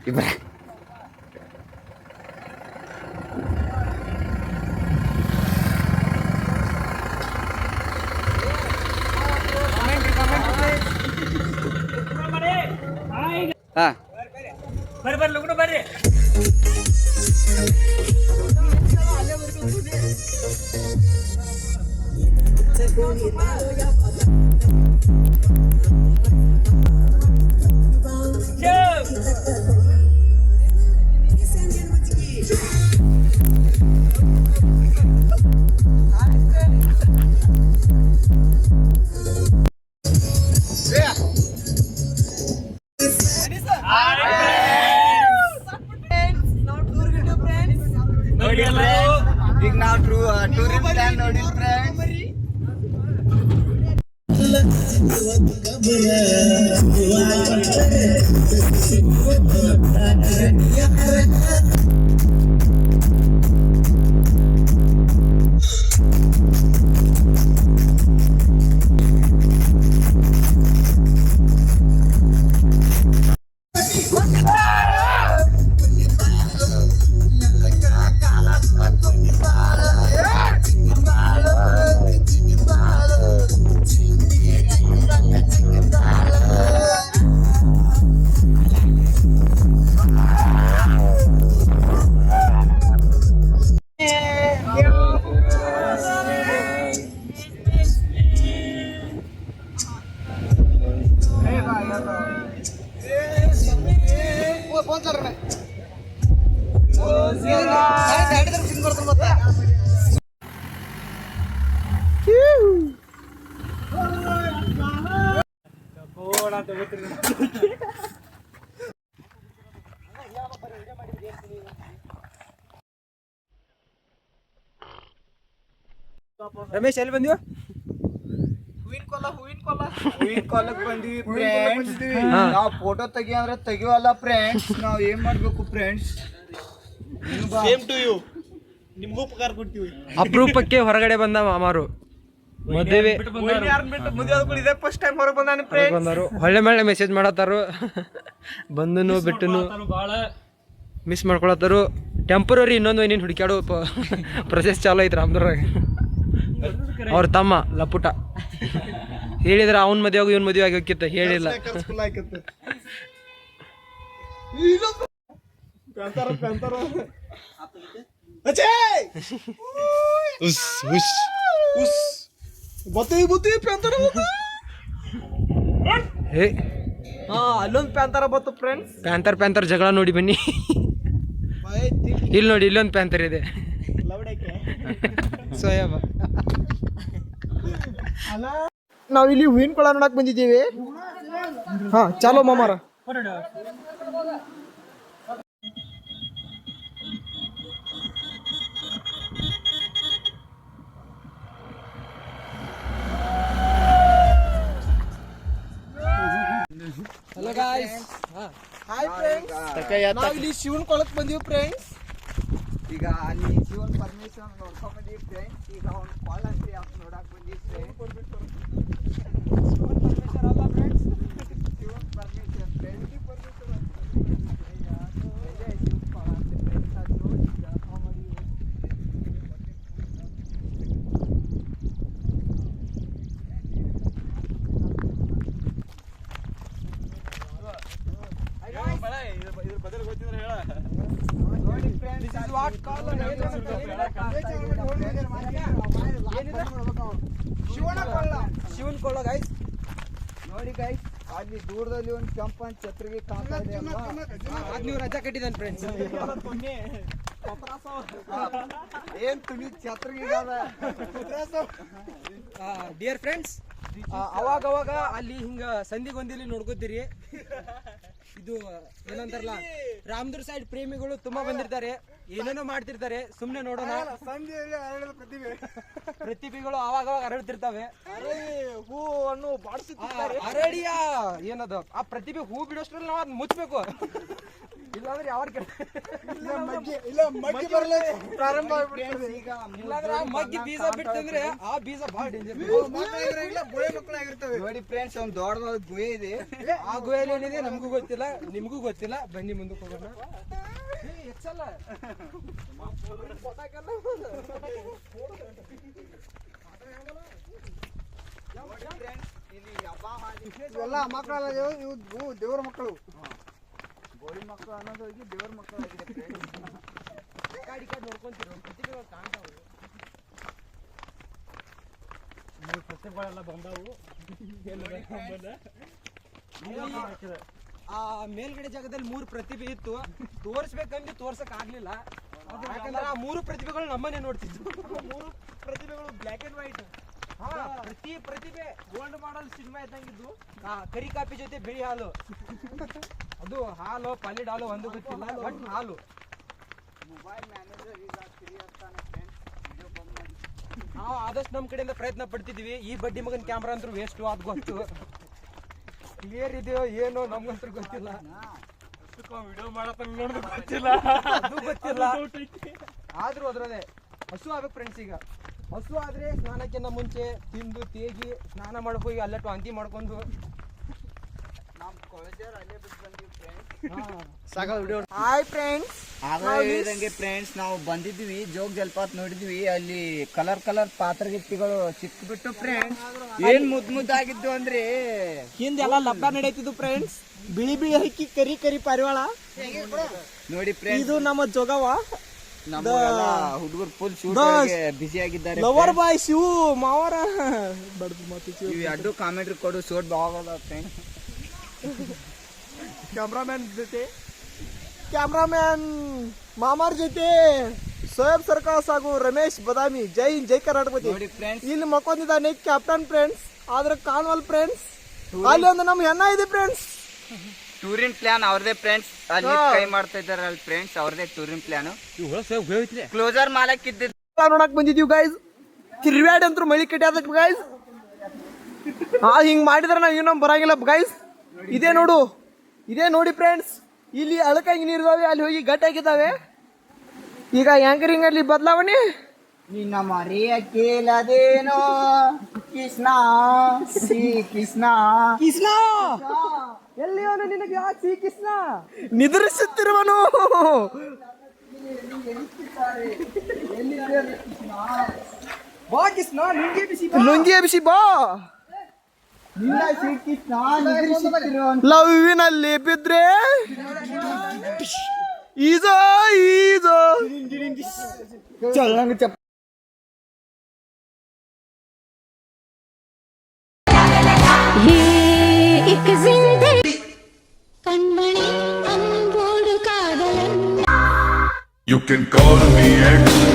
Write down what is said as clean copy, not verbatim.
ಇಬ್ಬರ ಹಾ ಬರ್ರಿ ಲಗುಡು ಬರ್ರಿ. ಈಗ ನಾವು ಟೂರಿಸ್ಟ್ ಪ್ಲಾನ್ ನೋಡಿ ಫ್ರೆಂಡ್ಸ್. ರಮೇಶ್ ಎಲ್ಲಿ ಬಂದಿವ? ಹೂವಿನ ಕೊಲಕ್ಕೆ ಬಂದಿವಿ. ನಾವು ಫೋಟೋ ತೆಗಿಯಂದ್ರೆ ತೆಗಿವಲ್ಲ ಫ್ರೆಂಡ್ಸ್. ನಾವು ಏನ್ ಮಾಡ್ಬೇಕು ಫ್ರೆಂಡ್ಸ್? ಸೇಮ್ ಟು ಯು, ನಿಮ್ಗೂ ಉಪಕಾರ ಕೊಡ್ತೀವಿ. ಅಪರೂಪಕ್ಕೆ ಹೊರಗಡೆ ಬಂದ ಮಾಮಾರು ಮದುವೆ ಇದೇ ಫಸ್ಟ್ ಟೈಮ್ ಹೊರಗೆ ಬಂದಾನೆ. ಹೊಳ್ಳೆ ಮಳ್ಳೆ ಮೆಸೇಜ್ ಮಾಡತ್ತಾರು. ಬಂದನು ಬಿಟ್ಟನು ಮಿಸ್ ಮಾಡ್ಕೊಳತ್ತಾರು. ಟೆಂಪರರಿ ಇನ್ನೊಂದು ಏನೇನು ಹುಡುಕ್ಯಾಡೋ ಪ್ರೊಸೆಸ್ ಚಾಲು ಐತ್ರಿ ರಾಮದುರ್ರಾಗ. ಅವ್ರ ತಮ್ಮ ಲಪುಟ ಹೇಳಿದ್ರೆ ಅವನ ಮದುವೆ ಆಗಿ ಇವನ್ ಮದುವೆ ಆಗಿ ಹೋಗಿತ್ತ, ಹೇಳಿಲ್ಲ. ಅಲ್ಲೊಂದು ಪ್ಯಾಂತರ ಬತ್ತು ಫ್ರೆಂಡ್ಸ್. ಪ್ಯಾಂತರ್ ಜಗಳ ನೋಡಿ ಬನ್ನಿ. ಇಲ್ಲಿ ನೋಡಿ, ಇಲ್ಲೊಂದು ಪ್ಯಾಂತರ್ ಇದೆ. ಸೋಯಬ ನಾವಿಲ್ಲಿ ಹೂವಿನ ಕೊಳ ನೋಡಕ್ ಬಂದಿದ್ದೀವಿ. ಹಾ ಚಾಲೋ ಮಾಮಾರ. Hello guys, hi friends. ನಾವಿಲ್ಲಿ ಶಿವನ್ ಕೊಳಕ್ ಬಂದೀವಿ ಫ್ರೆಂಡ್ಸ್. ಈಗ ಅಲ್ಲಿ ಶಿವನ್ ಪರ್ಮಿಷನ್ ನೋಡ್ಕೊಂಡ್ ಬಂದೀವಿ ಫ್ರೆಂಡ್ಸ್. ಈಗ ಅವ್ನು ಕೊಳ ಅಂತ ನೋಡಕ್ ಬಂದೀವಿ ಫ್ರೆಂಡ್ಸ್. ಶಿವನ್ ಪರ್ಮಿಷನ್ ಅಲ್ಲ ಫ್ರೆಂಡ್ಸ್, ಶಿವನ್ ಪರ್ಮಿಷನ್ ಫ್ರೆಂಡ್ಸ್. ಶಿವನ್ ಕೊಳ್ಳ ಗೈಸ್ ನೋಡಿ ಗೈಸ್. ಅಲ್ಲಿ ದೂರದಲ್ಲಿ ಒಂದು ಕೆಂಪನ್ ಛತ್ರಿಗೆ ಕಾಣ್ತಾ ಇದೆ ಅಲ್ವಾ? ಅದ್ ನೀವು ರಜಾ ಕಟ್ಟಿದ್ದಾನೆ ಫ್ರೆಂಡ್ಸ್. ಏನ್ ತುನಿ ಛತ್ರಿಗೆ ಡಿಯರ್ ಫ್ರೆಂಡ್ಸ್, ಅವಾಗ ಅಲ್ಲಿ ಹಿಂಗ ಸಂಧಿಗೊಂದಿಲಿ ನೋಡ್ಕೋತೀರಿ. ಇದು ಏನಂತಾರಲ್ಲ, ರಾಮದುರ್ಗ ಸೈಡ್ ಪ್ರೇಮಿಗಳು ತುಂಬಾ ಬಂದಿರ್ತಾರೆ, ಏನೇನೋ ಮಾಡ್ತಿರ್ತಾರೆ. ಸುಮ್ನೆ ನೋಡೋಣ. ಪ್ರತಿಭೆಗಳು ಅವಾಗ ಅರಳ್ತಿರ್ತಾವೆ. ಹೂವನ್ನು ಬಾಡಿಸುತ್ತಾರೆ. ಅರಳಿಯ ಏನದು ಆ ಪ್ರತಿಭೆ ಹೂ ಬಿಡೋಷ್ಟ್ರಲ್ಲಿ ನಾವು ಅದನ್ನ ಮುಚ್ಚಬೇಕು. ಇಲ್ಲ ಇಲ್ಲಾಂದ್ರೆ ಯಾವ ಪ್ರಾರಂಭ ಇಲ್ಲಾಂದ್ರೆ ಆ ಮಗ್ಗಿ ಬೀಜ ಬಿಟ್ಟಂದ್ರೆ ಆ ಬೀಜ ಬಹಳ ಡೇಂಜರ್. ನೋಡಿ ಫ್ರೆಂಡ್ಸ್ ಒಂದು ದೊಡ್ಡದಾದ ಗುಹೆ ಇದೆ. ಆ ಗುಹೆಯಲ್ಲಿ ಏನಿದೆ ನಮಗೂ ಗೊತ್ತಿಲ್ಲ, ನಿಮಗೂ ಗೊತ್ತಿಲ್ಲ. ಬನ್ನಿ ಮುಂದಕ್ಕೆ ಹೋಗೋಣ. ಹೆಚ್ಚಲ್ಲ ಇವೆಲ್ಲ ಮಕ್ಕಳಲ್ಲ, ಇವು ದೇವ್ರ ಮಕ್ಕಳು. ಗೋಳಿ ಮಕ್ಕಳು ಅನ್ನೋದು ಹೋಗಿ ದೇವ್ರ ಮಕ್ಕಳು ಆಗಿದೆ. ಕಾಡಿ ನೋಡ್ಕೊಂತೀರ ಕಾಣ್ತಾವೆ. ಸಸ್ಯಗಳೆಲ್ಲ ಬಂದವು. ಆ ಮೇಲ್ಗಡೆ ಜಾಗದಲ್ಲಿ 3 ಪ್ರತಿಭೆ ಇತ್ತು. ತೋರಿಸ್ಬೇಕಂದ್ರೆ ತೋರ್ಸಕ್ ಆಗ್ಲಿಲ್ಲ. ಯಾಕಂದ್ರೆ ಆ 3 ಪ್ರತಿಭೆಗಳು ನಮ್ಮನೆ ನೋಡ್ತಿದ್ವು. 3 ಪ್ರತಿಭೆಗಳು ಬ್ಲ್ಯಾಕ್ ಅಂಡ್ ವೈಟ್. ಪ್ರತಿ ಪ್ರತಿಭೆ ಗೋಲ್ಡ್ ಮಾಡಲ್ ಸಿನಿಮಾ ಇದ್ದಂಗಿದ್ದು. ಕರಿ ಕಾಪಿ ಜೊತೆ ಬಿಳಿ ಹಾಲು. ಅದು ಹಾಲು ಪಾಲಿಡ್ ಹಾಲು ಒಂದು ಗೊತ್ತಿಲ್ಲ, ಬಟ್ ಹಾಲು. ನಾವು ಆದಷ್ಟು ನಮ್ಮ ಕಡೆಯಿಂದ ಪ್ರಯತ್ನ ಪಡ್ತಿದ್ವಿ. ಈ ಬಡ್ಡಿ ಮಗನ್ ಕ್ಯಾಮ್ರಾ ಅಂತೂ ವೇಸ್ಟ್, ಅದು ಗೊತ್ತು. ಕ್ಲಿಯರ್ ಇದೆಯೋ ಏನೋ ನಮ್ಗಂತೂ ಗೊತ್ತಿಲ್ಲ. ವಿಡಿಯೋ ಗೊತ್ತಿಲ್ಲ, ಅದು ಗೊತ್ತಿಲ್ಲ. ಆದ್ರೂ ಅದ್ರದೇ ಹಸು ಆಗ್ಬೇಕು ಫ್ರೆಂಡ್ಸ್. ಈಗ ಹಸು ಆದ್ರೆ ಸ್ನಾನಕ್ಕಿಂತ ಮುಂಚೆ ತಿಂದು ತೇಗಿ ಸ್ನಾನ ಮಾಡಕ್ ಹೋಗಿ ಅಲ್ಲೇ ವಾಂತಿ ಮಾಡ್ಕೊಂಡು ಹಾಯ್ ಫ್ರೆಂಡ್ಸ್, ಹೇಳಿದಂಗೆ ಫ್ರೆಂಡ್ಸ್ ನಾವು ಬಂದಿದ್ವಿ ಜೋಗ್ ಜಲಪಾತ ನೋಡಿದ್ವಿ. ಅಲ್ಲಿ ಕಲರ್ ಪಾತ್ರಗಿತ್ತಿಗಳು ಸಿಕ್ಬಿಟ್ಟು ಫ್ರೆಂಡ್ಸ್ ಏನ್ ಮುದ್ದಾಗಿದ್ದು ಅಂದ್ರೆ ಹಿಂದೆಲ್ಲ ಲಬ್ಬ ನಡೆಯುತ್ತಿದ್ದು ಫ್ರೆಂಡ್ಸ್. ಬಿಳಿ ಹಕ್ಕಿ ಕರಿ ಪಾರಿವಾಳ ನೋಡಿ ಫ್ರೆಂಡ್ಸ್. ಇದು ನಮ್ಮ ಜೋಗವ. ಹುಡುಗರು ಫುಲ್ ಶೂಟ್ ಬಿಸಿ ಆಗಿದ್ದಾರೆ. ಲವರ್ ಬಾಯ್ ಶಿವು ಮಾವರ ಎರಡು ಕಾಮೆಂಟ್ರಿ ಕೊಡು ಶೂಟ್ ಬಾಗಲ್ಲ ಫ್ರೆಂಡ್ಸ್. ಕ್ಯಾಮ್ರಾಮ್ಯಾನ್ ಮಾಮಾರ್ ಜೊತೆ ಸೋಯಬ್ ಸರ್ಕಾಸ್ ಹಾಗೂ ರಮೇಶ್ ಬದಾಮಿ. ಜೈ ಹಿಂದ್, ಜೈ ಕರ್ನಾಟಕ. ನೋಡಿ ಫ್ರೆಂಡ್ಸ್, ಇಲ್ಲಿ ಮಕ್ಕೊಂದಿದ್ದಾನೆ ಕ್ಯಾಪ್ಟನ್ ಫ್ರೆಂಡ್ಸ್. ಆದ್ರೆ ಕಾನ್ವಲ್ ಫ್ರೆಂಡ್ಸ್. ಅಲ್ಲಿ ಒಂದು ನಮ್ ಹೆಣ್ಣ ಇದೆ ಫ್ರೆಂಡ್ಸ್. ಟೂರಿನ್ ಪ್ಲಾನ್ ಅವ್ರದೇ ಫ್ರೆಂಡ್ಸ್. ಅಲ್ಲಿ ಕೈ ಮಾಡ್ತಾ ಇದಾರೆ ಅಲ್ಲಿ ಫ್ರೆಂಡ್ಸ್, ಅವ್ರದೇ ಟೂರಿನ್ ಪ್ಲಾನ್. ಕ್ಲೋಸರ್ ಮಾಲಕ್ ಇದ್ದ ನೋಡಕ್ ಬಂದಿದೀವಿ ಗೈಸ್. ತಿರ್ವ್ಯಾಡ್ ಅಂತೂ ಮಳಿ ಕಟ್ಟಿ ಗೈಸ್. ಹಿಂಗ್ ಮಾಡಿದ್ರೆ ನಾವ್ ಇನ್ನೊಂದು ಬರಂಗಿಲ್ಲ ಗೈಸ್. ಇದೇ ನೋಡಿ ಫ್ರೆಂಡ್ಸ್. ಇಲ್ಲಿ ಅಳಕಾಗಿ ನೀರಿದಾವೆ, ಅಲ್ಲಿ ಹೋಗಿ ಗಟ್ಟಾಗಿದ್ದಾವೆ. ಈಗ ಆಂಕರಿಂಗ್ ಅಲ್ಲಿ ಬದಲಾವಣೆ. ನಿನ್ನ ಮರಿಯ ಕೇಳದೇನೋ ಕೃಷ್ಣ ಶ್ರೀ ಕೃಷ್ಣ ಎಲ್ಲಿಯವನು ನಿನಗೆ ಆ ಶ್ರೀ ಕೃಷ್ಣ ನಿದ್ರಿಸುತ್ತಿರುವನು. ಬಾ ಕೃಷ್ಣ, ಲುಂಗಿ ಎಬಿಸಿ ಬಾ. ಲವ್ವಿನಲ್ಲಿ ಬಿದ್ರೆ ಈಜೋ ಚಲ್ಲಂಗ ಚಪ್ಪ. You can call me X.